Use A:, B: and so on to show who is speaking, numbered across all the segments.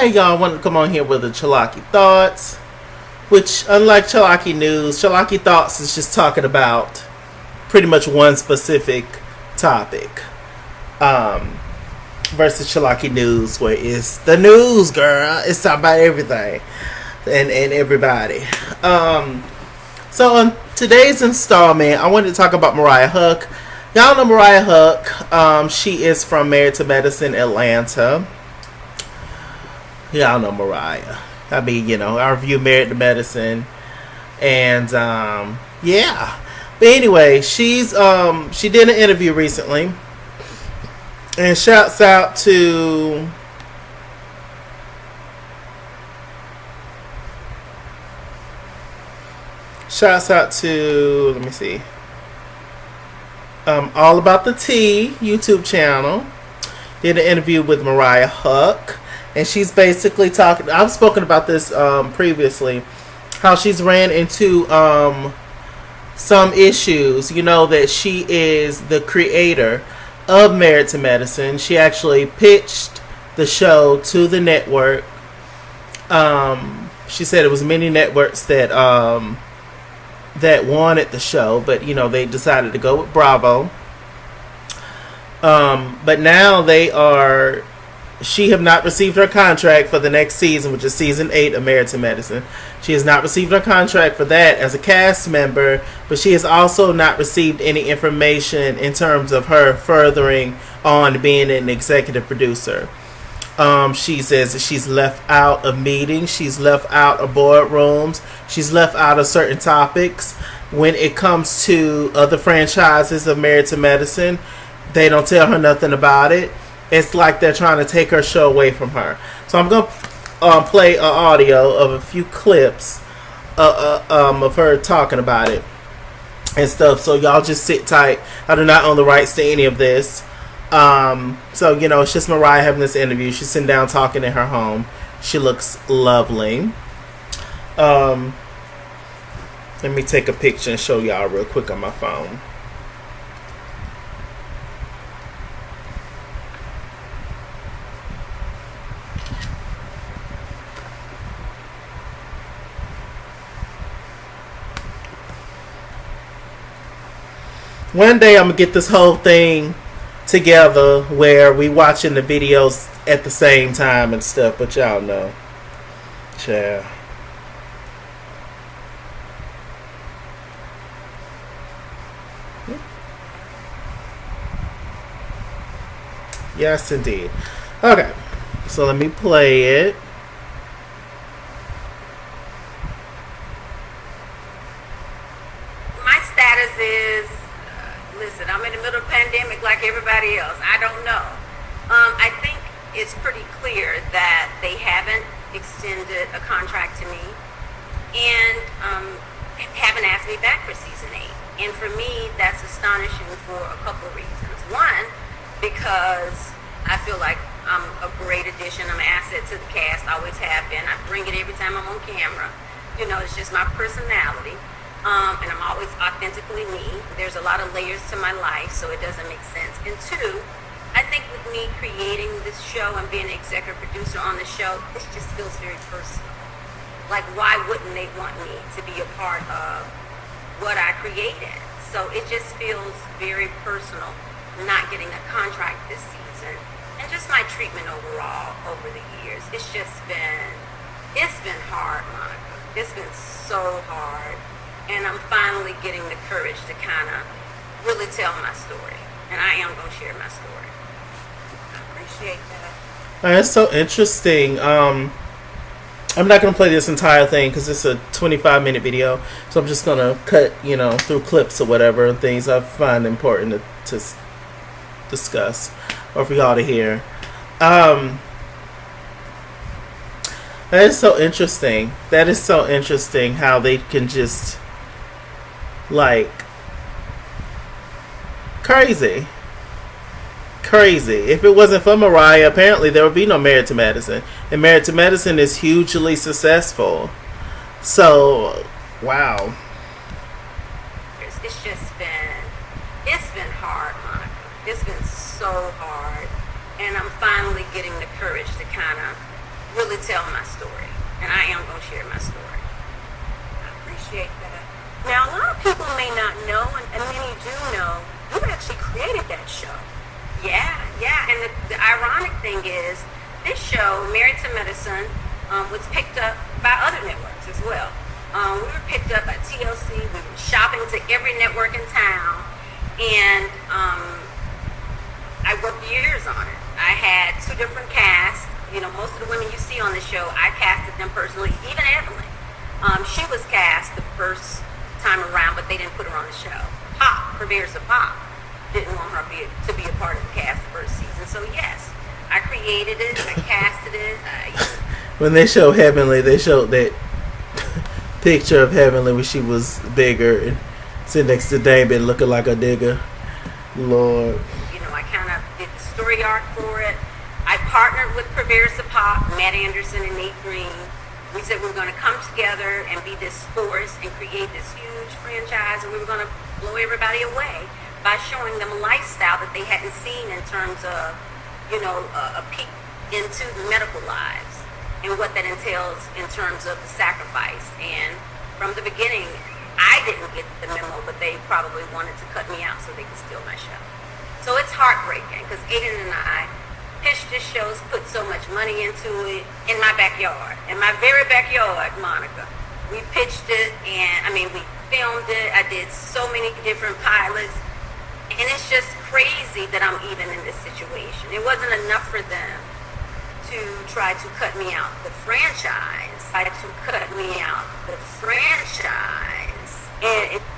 A: Hey y'all, I wanted to come on here with a Chalaki Thoughts, which unlike Chalaki News, Chalaki Thoughts is just talking about pretty much one specific topic. Versus Chalaki News, where it's the news, girl. It's talking about everything and everybody. So on today's installment, I wanted to talk about Mariah Huq. Y'all know Mariah Huq. She is from Married to Medicine, Atlanta. Y'all know Mariah. I mean, I review Married to Medicine, and yeah. But anyway, she did an interview recently, and shouts out to let me see, All About the Tea YouTube channel. Did an interview with Mariah Huq. And she's basically talking. I've spoken about this previously, how she's ran into some issues. That she is the creator of Married to Medicine. She actually pitched the show to the network. She said it was many networks that wanted the show, but they decided to go with Bravo. But now she have not received her contract for the next season, which is season 8 of Married to Medicine. She has not received her contract for that as a cast member, but she has also not received any information in terms of her furthering on being an executive producer. She says that she's left out of meetings, she's left out of boardrooms, she's left out of certain topics. When it comes to other franchises of Married to Medicine, they don't tell her nothing about it. It's like they're trying to take her show away from her. So I'm going to play an audio of a few clips of her talking about it and stuff. So y'all just sit tight. I do not own the rights to any of this. So, it's just Mariah having this interview. She's sitting down talking in her home. She looks lovely. Let me take a picture and show y'all real quick on my phone. One day I'm going to get this whole thing together where we watching the videos at the same time and stuff, but y'all know. Child. Yes, indeed. Okay, so let me play it.
B: My status is, listen, I'm in the middle of a pandemic like everybody else. I don't know. I think it's pretty clear that they haven't extended a contract to me and haven't asked me back for season 8. And for me, that's astonishing for a couple of reasons. One, because I feel like I'm a great addition. I'm an asset to the cast. I always have been. I bring it every time I'm on camera. It's just my personality. And I'm always authentically me. There's a lot of layers to my life, so it doesn't make sense. And two, I think with me creating this show and being an executive producer on the show, this just feels very personal. Like, why wouldn't they want me to be a part of what I created? So it just feels very personal, not getting a contract this season. And just my treatment overall over the years. It's been hard, Monica. It's been so hard. And I'm finally getting the courage to kind of really tell my story. And I am going to share my story. I appreciate that.
A: That's so interesting. I'm not going to play this entire thing because it's a 25-minute video. So I'm just going to cut, through clips or whatever and things I find important to discuss or for y'all to hear. That is so interesting. That is so interesting how they can just... crazy. If it wasn't for Mariah, apparently there would be no Married to Medicine. And Married to Medicine is hugely successful. So, wow.
B: It's been hard, Monica. It's been so hard. And I'm finally getting the courage to kind of really tell my story, and I am going to share my story.
C: I appreciate that. Now, a lot of people may not know, and many do know, you actually created that show.
B: Yeah. And the ironic thing is, this show, Married to Medicine, was picked up by other networks as well. We were picked up by TLC. We were shopping to every network in town, and I worked years on it. I had 2 different casts. You know, most of the women you see on the show, I casted them personally. Even Evelyn, she was cast the first time around, but they didn't put her on the show. Pop, Purveyors of Pop, didn't want her to be a part of the cast the first season. So yes, I created it, I casted it.
A: When they show Heavenly, they showed that picture of Heavenly when she was bigger and sitting next to David looking like a digger. Lord.
B: You know, I kind of did the story arc for it. I partnered with Purveyors of Pop, Matt Anderson and Nate Green. We said we were going to come together and be this force and create this huge franchise, and we were going to blow everybody away by showing them a lifestyle that they hadn't seen in terms of, you know, a peek into the medical lives and what that entails in terms of the sacrifice. And from the beginning, I didn't get the memo, but they probably wanted to cut me out so they could steal my show. So it's heartbreaking because Aiden and I pitched this show, put so much money into it in my backyard, in my very backyard, Monica. We pitched it, and we filmed it. I did so many different pilots, and it's just crazy that I'm even in this situation. It wasn't enough for them to try to cut me out the franchise, and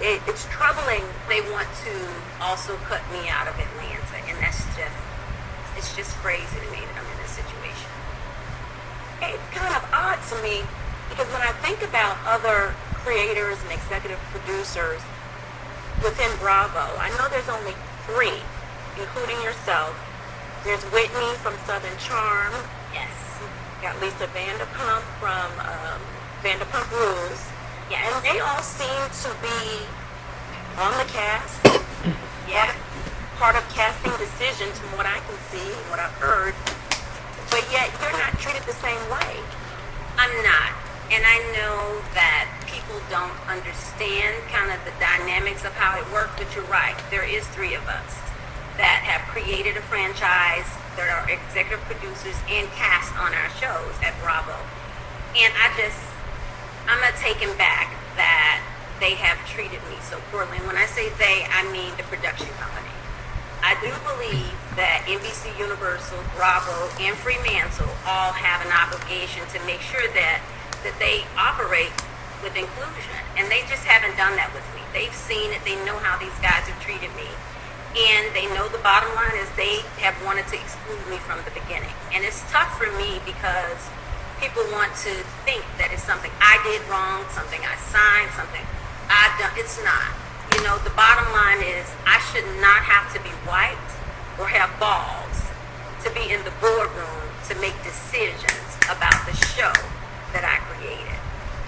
C: it's troubling.
B: They want to also cut me out of Atlanta, and it's just crazy to me that I'm in this situation.
C: It's kind of odd to me because when I think about other creators and executive producers within Bravo, I know there's only 3, including yourself. There's Whitney from Southern Charm.
B: Yes.
C: Got Lisa Vanderpump from Vanderpump Rules.
B: Yes.
C: And they all seem to be on the cast.
B: Yeah.
C: Part of casting decisions from what I can see and what I've heard. But yet you're not treated the same way.
B: I'm not. And I know that people don't understand kind of the dynamics of how it works, but you're right. There is 3 of us that have created a franchise, that are executive producers and cast on our shows at Bravo. And I'm not taken back that they have treated me so poorly. And when I say they, I mean the production company. I do believe that NBC Universal, Bravo, and Fremantle all have an obligation to make sure that they operate with inclusion. And they just haven't done that with me. They've seen it. They know how these guys have treated me. And they know the bottom line is they have wanted to exclude me from the beginning. And it's tough for me because people want to think that it's something I did wrong, something I signed, something I've done. It's not. You know, the bottom line is I should not have to be white or have balls to be in the boardroom to make decisions about the show that I created.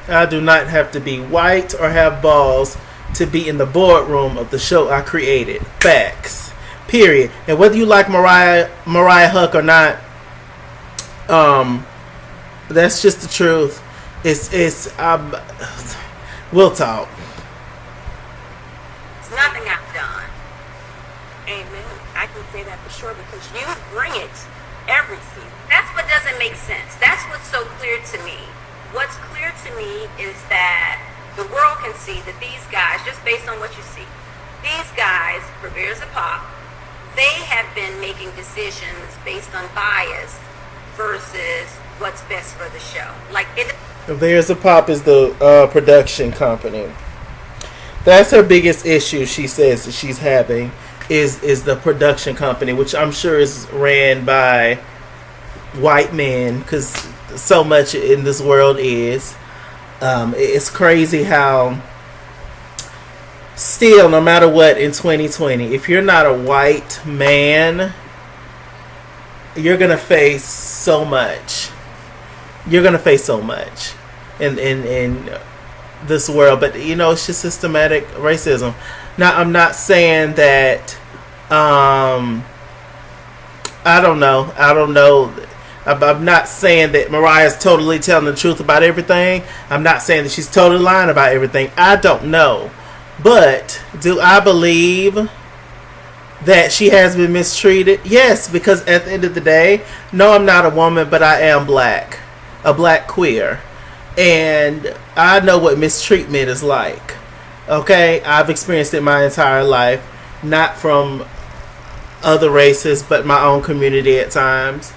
A: I do not have to be white or have balls to be in the boardroom of the show I created. Facts. Period. And whether you like Mariah Huq or not, that's just the truth. We'll talk.
B: Nothing I've done.
C: Amen. I can say that for sure because you bring it every season.
B: That's what doesn't make sense. That's what's so clear to me. What's clear to me is that the world can see that these guys, just based on what you see, these guys, Purveyors of Pop, they have been making decisions based on bias versus what's best for the show.
A: Purveyors of Pop is the production company. That's her biggest issue, she says, that she's having is the production company, which I'm sure is ran by white men, because so much in this world is. It's crazy how still, no matter what, in 2020, if you're not a white man, you're going to face so much. You're going to face so much in this world. But, you know, it's just systematic racism. Now, I'm not saying that, I don't know. I'm not saying that Mariah's totally telling the truth about everything. I'm not saying that she's totally lying about everything. I don't know. But do I believe that she has been mistreated? Yes, because at the end of the day, no, I'm not a woman, but I am black. A black queer. And I know what mistreatment is like. Okay? I've experienced it my entire life. Not from other races, but my own community at times.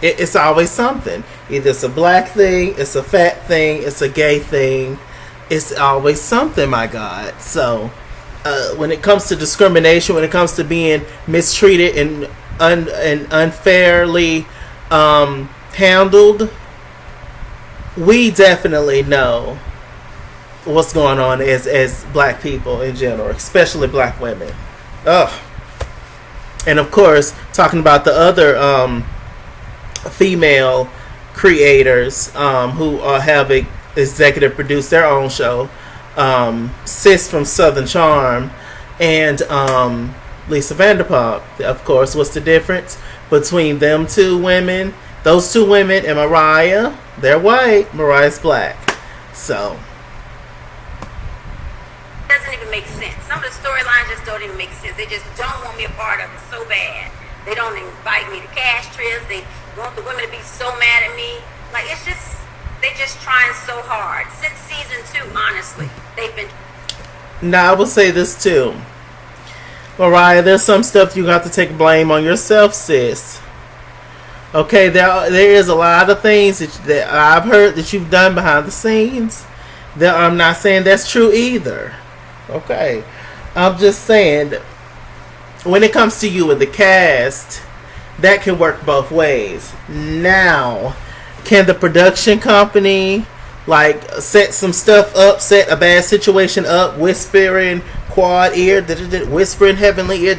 A: It's always something. Either it's a black thing, it's a fat thing, it's a gay thing. It's always something, my God. So, when it comes to discrimination, when it comes to being mistreated and unfairly handled, we definitely know what's going on as black people in general, especially black women. Ugh. And of course, talking about the other female creators who have executive produced their own show, Sis from Southern Charm and Lisa Vanderpump. Of course, what's the difference between them two women? Those two women and Mariah, they're white. Mariah's black. So
B: It doesn't even make sense. Some of the storylines just don't even make sense. They just don't want me a part of it so bad. They don't invite me to cash trips. They want the women to be so mad at me. Like, it's just, they just trying so hard. Since season 2, honestly, they've been.
A: now I will say this too, Mariah. There's some stuff you got to take blame on yourself, sis. Okay, there is a lot of things that I've heard that you've done behind the scenes. That I'm not saying that's true either. Okay, I'm just saying when it comes to you and the cast, that can work both ways. Now, can the production company like set some stuff up, set a bad situation up, whispering quad ear, whispering heavenly ear,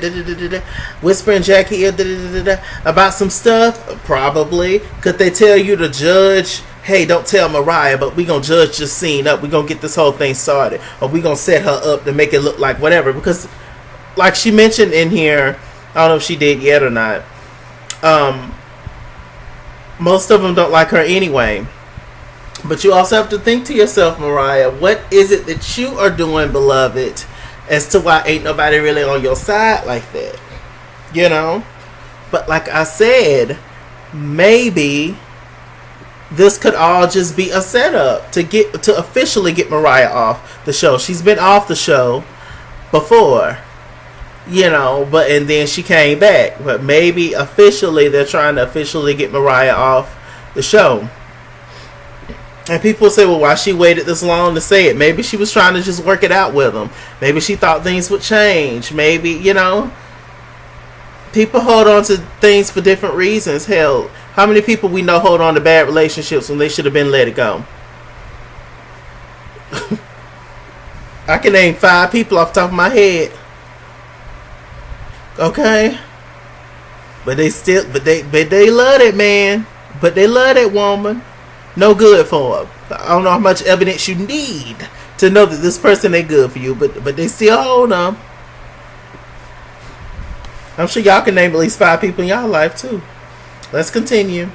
A: whispering Jackie ear, about some stuff? Probably. Could they tell you to judge? Hey, don't tell Mariah, but we gonna judge this scene up. We gonna get this whole thing started, or we gonna set her up to make it look like whatever. Because, like she mentioned in here, I don't know if she did yet or not. Most of them don't like her anyway. But you also have to think to yourself, Mariah, what is it that you are doing, beloved, as to why ain't nobody really on your side like that? You know? But like I said, maybe this could all just be a setup to officially get Mariah off the show. She's been off the show before, you know, and then she came back. But maybe officially they're trying to officially get Mariah off the show. And people say, well, why she waited this long to say it? Maybe she was trying to just work it out with them. Maybe she thought things would change. Maybe, you know, people hold on to things for different reasons. Hell, how many people we know hold on to bad relationships when they should have been let it go? I can name 5 people off the top of my head. Okay? But they love that man. But they love that woman. No good for them. I don't know how much evidence you need to know that this person ain't good for you, but they still hold them. I'm sure y'all can name at least 5 people in y'all life too. Let's continue.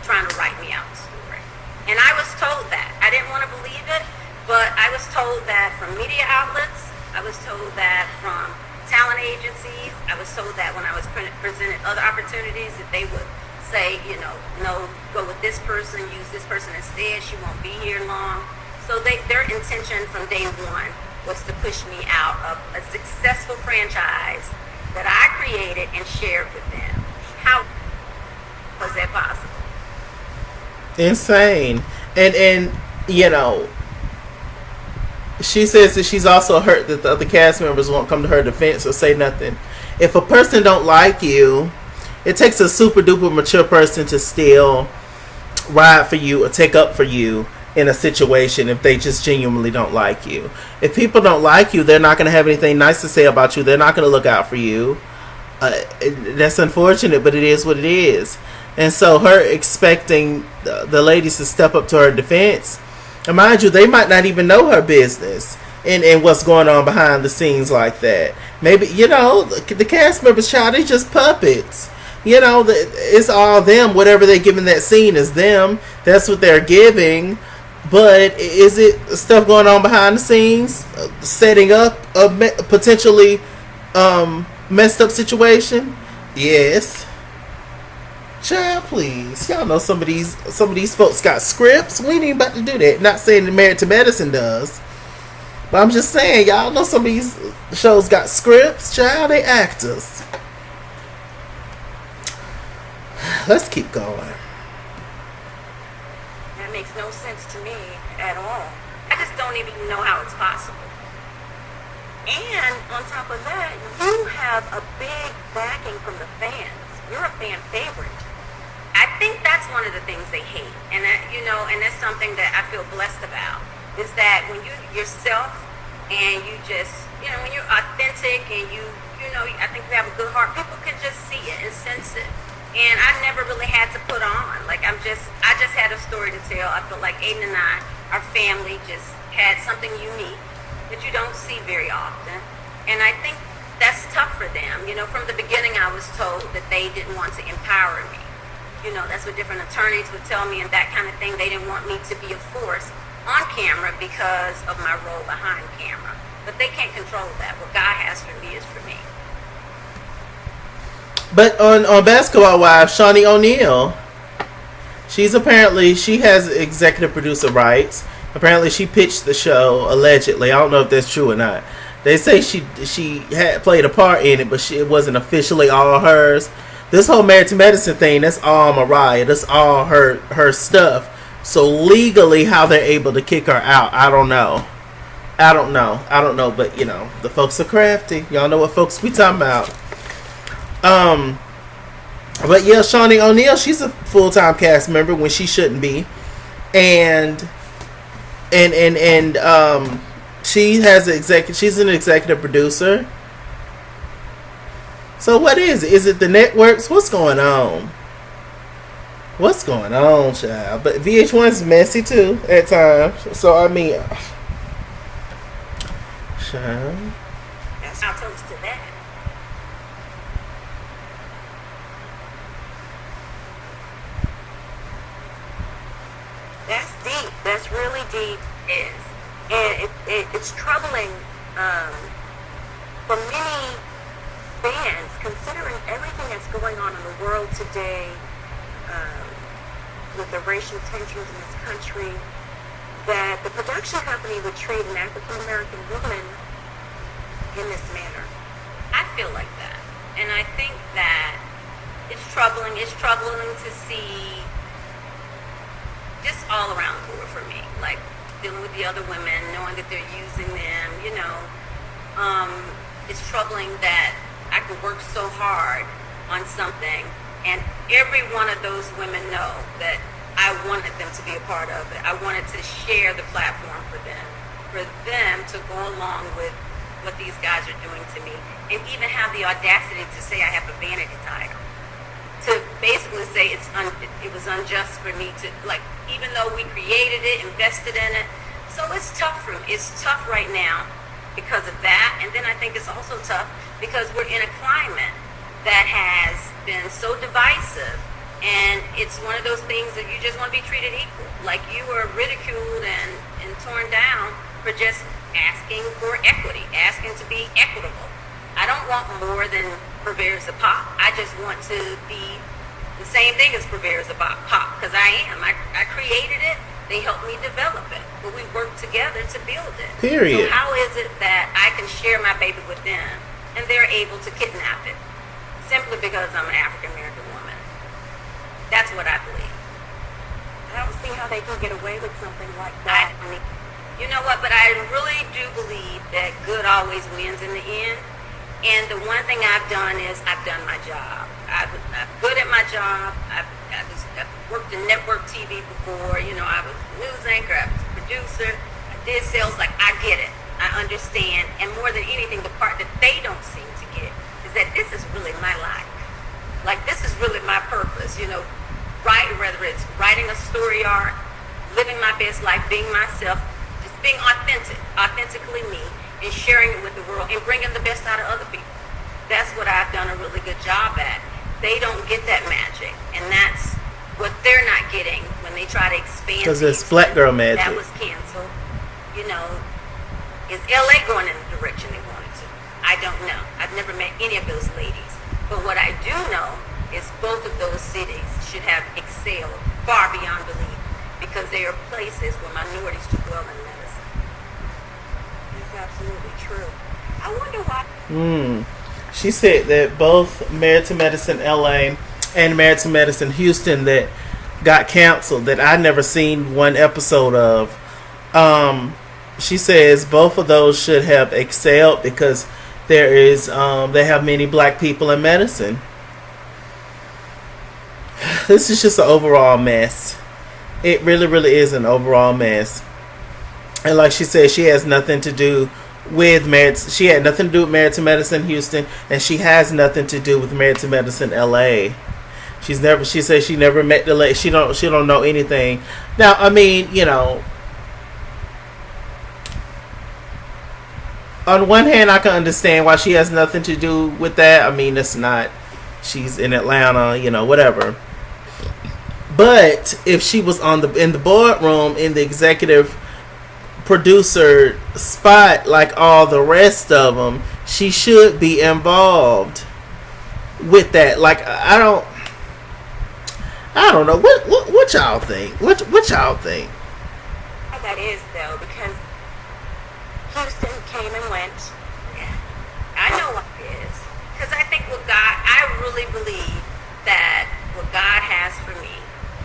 B: Trying to write me out the story. And I was told that. I didn't want to believe it, but I was told that from media outlets. I was told that from talent agencies. I was told that when I was presented other opportunities that they would say, you know, no, go with this person, use this person instead, she won't be here long. So their intention from day one was to push me out of a successful franchise that I created and shared with them. How was that possible?
A: Insane. And you know, she says that she's also hurt that the other cast members won't come to her defense or say nothing. If a person don't like you, it takes a super duper mature person to still ride for you or take up for you in a situation if they just genuinely don't like you. If people don't like you, they're not going to have anything nice to say about you. They're not going to look out for you. That's unfortunate, but it is what it is. And so her expecting the ladies to step up to her defense, and mind you, they might not even know her business and what's going on behind the scenes like that. Maybe, you know, the cast members, child, they just puppets. You know, it's all them. Whatever they're giving that scene is them. That's what they're giving. But is it stuff going on behind the scenes, setting up a potentially messed up situation? Yes. Child, please. Y'all know some of these folks got scripts. We ain't even about to do that. Not saying that Married to Medicine does. But I'm just saying, y'all know some of these shows got scripts. Child, they actors. Let's keep going.
C: That makes no sense to me at all. I just don't even know how it's possible. And on top of that, you have a big backing from the fans. You're a fan favorite.
B: I think that's one of the things they hate, and that, you know, and that's something that I feel blessed about, is that when you yourself and you just, you know, when you're authentic and you know, I think you have a good heart, people can just see it and sense it. And I never really had to put on. Like, I just had a story to tell. I feel like Aiden and I, our family, just had something unique that you don't see very often. And I think that's tough for them. You know, from the beginning I was told that they didn't want to empower me. You know, that's what different attorneys would tell me and that kind of thing. They didn't want me to be a force on camera because of my role behind camera. But they can't control that. What God has for me is for me.
A: But on Basketball Wives, Shawnee O'Neal, she has executive producer rights. Apparently, she pitched the show, allegedly. I don't know if that's true or not. They say she had played a part in it, but it wasn't officially all hers. This whole Married to Medicine thing, that's all Mariah. That's all her stuff. So legally, how they're able to kick her out, I don't know. But, you know, the folks are crafty. Y'all know what folks be talking about. But yeah, Shawnee O'Neal, she's a full-time cast member when she shouldn't be, and she has she's an executive producer. So what is it? Is it the networks? What's going on? Child? But VH1's messy too at times. So I mean, child.
C: I'll toast to that. That's deep. That's really deep. And it's troubling for many fans, considering everything that's going on in the world today, with the racial tensions in this country, that the production company would treat an African American woman in this manner.
B: I feel like that. And I think that it's troubling. It's troubling to see just all around the board for me. Like, dealing with the other women, knowing that they're using them, you know. It's troubling that I could work so hard on something and every one of those women know that I wanted them to be a part of it. I wanted to share the platform for them to go along with what these guys are doing to me, and even have the audacity to say I have a vanity title. To basically say it was unjust for me to, like, even though we created it, invested in it. So it's tough for me. It's tough right now because of that. And then I think it's also tough because we're in a climate that has been so divisive. And it's one of those things that you just want to be treated equal. Like, you were ridiculed and torn down for just asking for equity, asking to be equitable. I don't want more than Purveyors of Pop. I just want to be the same thing as Purveyors of Pop, because I am. I created it. They helped me develop it. But we worked together to build it.
A: Period.
B: So how is it that I can share my baby with them and they're able to kidnap it simply because I'm an African American woman? That's what I believe.
C: I don't see how they can get away with something like that.
B: You know what? But I really do believe that good always wins in the end. And the one thing I've done is I've done my job. I'm good at my job. I've worked in network TV before. You know, I was a news anchor. I was a producer. I did sales. Like, I get it. I understand. And more than anything, the part that they don't seem to get is that this is really my life. Like, this is really my purpose. You know, whether it's writing a story arc, living my best life, being myself, just being authentically me, and sharing it with the world and bringing the best out of other people. That's what I've done a really good job at. they don't get that magic, and that's what they're not getting when they try to expand.
A: Because it's black girl magic.
B: That was canceled. You know, is LA going in the direction they wanted to? I don't know. I've never met any of those ladies. But what I do know is both of those cities should have excelled far beyond belief, because they are places where minorities do well in medicine. That's absolutely true. I wonder why.
A: She said that both Married to Medicine LA and Married to Medicine Houston that got canceled, that I never seen one episode of. She says both of those should have excelled because there is they have many black people in medicine. This is just an overall mess. It really, really is an overall mess. And like she said, she has nothing to do with Married. She had nothing to do with Married to Medicine Houston, and she has nothing to do with Married to Medicine LA. She says she never met the lady. She don't know anything. Now, I mean, you know, on one hand, I can understand why she has nothing to do with that. I mean, it's not. She's in Atlanta, you know, whatever. But if she was in the boardroom in the executive producer spot like all the rest of them, she should be involved with that. Like, I don't know what y'all think. What y'all think?
C: That is though, because Houston came and went.
B: Yeah, I know what it is, because I think I really believe that what God has for me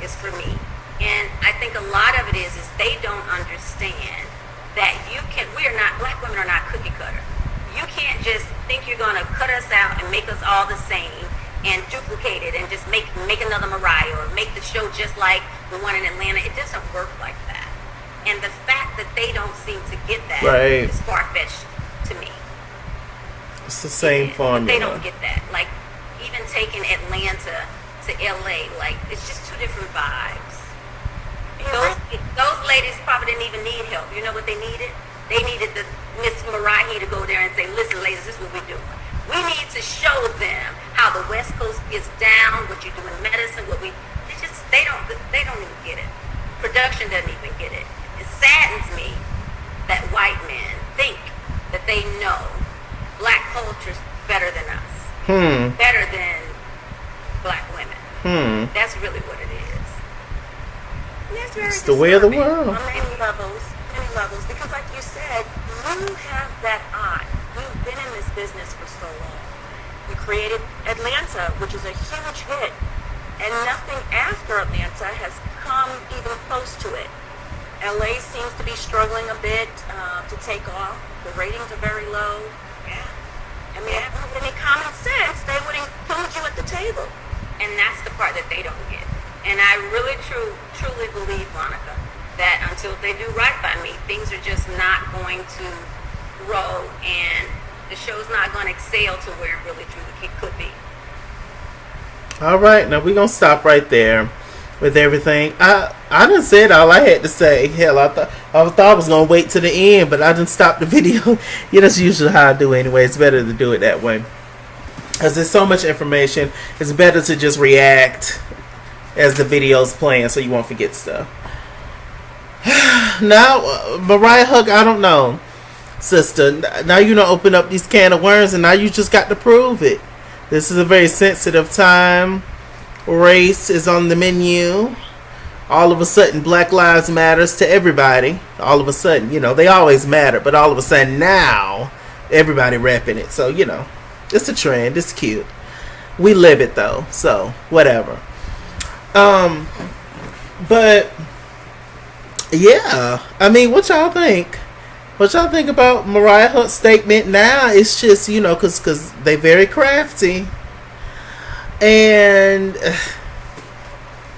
B: is for me. And I think a lot of it is they don't understand that black women are not cookie cutter. You can't just think you're going to cut us out and make us all the same and duplicate it and just make another Mariah or make the show just like the one in Atlanta. It doesn't work like that. And the fact that they don't seem to get that is far-fetched to me.
A: It's the same formula.
B: They don't get that. Like, even taking Atlanta to LA, like, it's just two different vibes. Those ladies probably didn't even need help. You know what they needed? They needed the Miss Mariah to go there and say, listen, ladies, this is what we're doing. We need to show them how the West Coast gets down, what you do in medicine, they don't even get it. Production doesn't even get it. It saddens me that white men think that they know black culture better than us. Better than black women. That's really what it is. And that's very
A: it's the way of the world.
C: On many levels, because like you said, you have that eye. You've been in this business for so long. You created Atlanta, which is a huge hit, and nothing after Atlanta has come even close to it. LA seems to be struggling a bit to take off. The ratings are very low.
B: Yeah.
C: I mean, if with any common sense, they would include you at the table.
B: And that's the part that they don't get. And I really truly believe, Monica, that until they do right by me, things are just not going to grow, and the show's not going to excel to where it really truly could be.
A: All right, now we're going to stop right there with everything. I done said all I had to say. Hell, I thought I was going to wait to the end, but I didn't stop the video. Yeah, that's usually how I do anyway. It's better to do it that way. Because there's so much information, it's better to just react as the video's playing so you won't forget stuff. Now, Mariah Huq, I don't know, sister. Now you don't open up these can of worms, and now you just got to prove it. This is a very sensitive time. Race is on the menu. All of a sudden, Black Lives Matters to everybody. All of a sudden, you know, they always matter, but all of a sudden now, everybody repping it. So, you know, it's a trend. It's cute. We live it though, so whatever. But yeah, I mean, what y'all think? What y'all think about Mariah Huq's statement now? It's just, you know, cause they very crafty and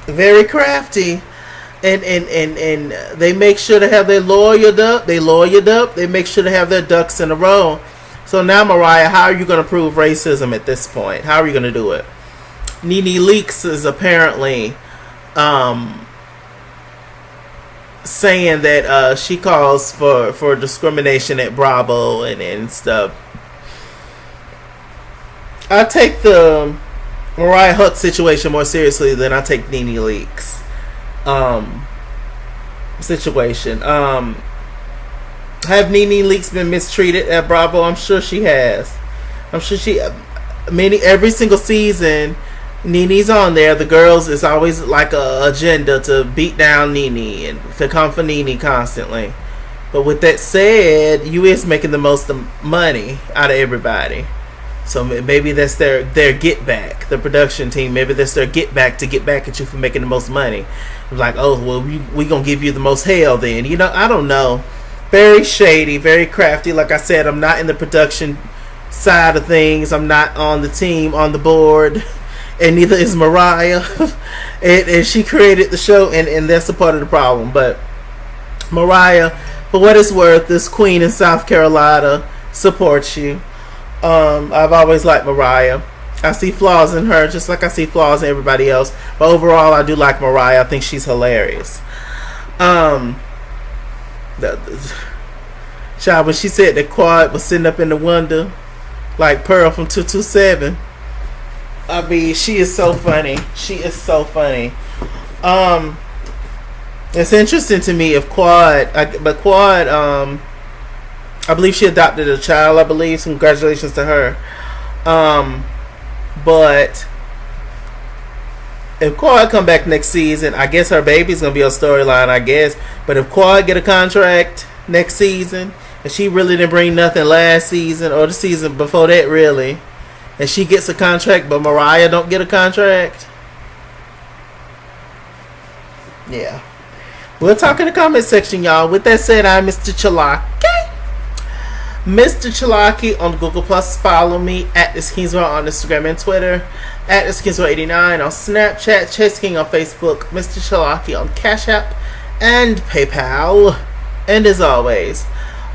A: very crafty, and they make sure to have their lawyered up. They make sure to have their ducks in a row. So now, Mariah, how are you going to prove racism at this point? How are you going to do it? Nene Leakes is apparently saying that she calls for discrimination at Bravo and stuff. I take the Mariah Huq situation more seriously than I take Nene Leakes situation. Have Nene Leakes been mistreated at Bravo? I'm sure she has. I'm sure every single season Nene's on there. The girls is always like a agenda to beat down Nene and to come for Nene constantly. But with that said, you is making the most money out of everybody. So maybe that's their get back. The production team, maybe that's their get back to get back at you for making the most money. Like, oh, well, we gonna give you the most hell then. You know, I don't know. Very shady, very crafty. Like I said, I'm not in the production side of things. I'm not on the team, on the board. And neither is Mariah. and she created the show, and that's a part of the problem. But Mariah, for what it's worth, this queen in South Carolina supports you. I've always liked Mariah. I see flaws in her, just like I see flaws in everybody else. But overall, I do like Mariah. I think she's hilarious. Child, when she said that Quad was sitting up in the window like Pearl from 227, I mean, she is so funny. She is so funny. It's interesting to me if Quad, I believe she adopted a child. I believe. So congratulations to her. But if Quad come back next season, I guess her baby's gonna be a storyline. I guess. But if Quad get a contract next season, and she really didn't bring nothing last season or the season before that, really, and she gets a contract, but Mariah don't get a contract, yeah. We'll talk in the comment section, y'all. With that said, I'm Mr. Chalaki. Mr. Chalaki on Google Plus. Follow me at this Kingswell on Instagram and Twitter. At this Kingswell89 on Snapchat. Chase King on Facebook. Mr. Chalaki on Cash App and PayPal. And as always,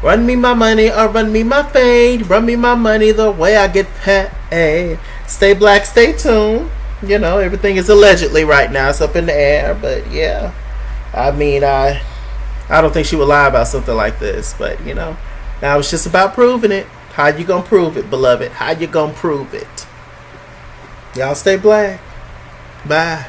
A: run me my money or run me my fade. Run me my money the way I get paid. Stay black, stay tuned. You know, everything is allegedly right now. It's up in the air, but yeah. I mean, I don't think she would lie about something like this, but you know. Now it's just about proving it. How you gonna prove it, beloved? How you gonna prove it? Y'all stay black. Bye.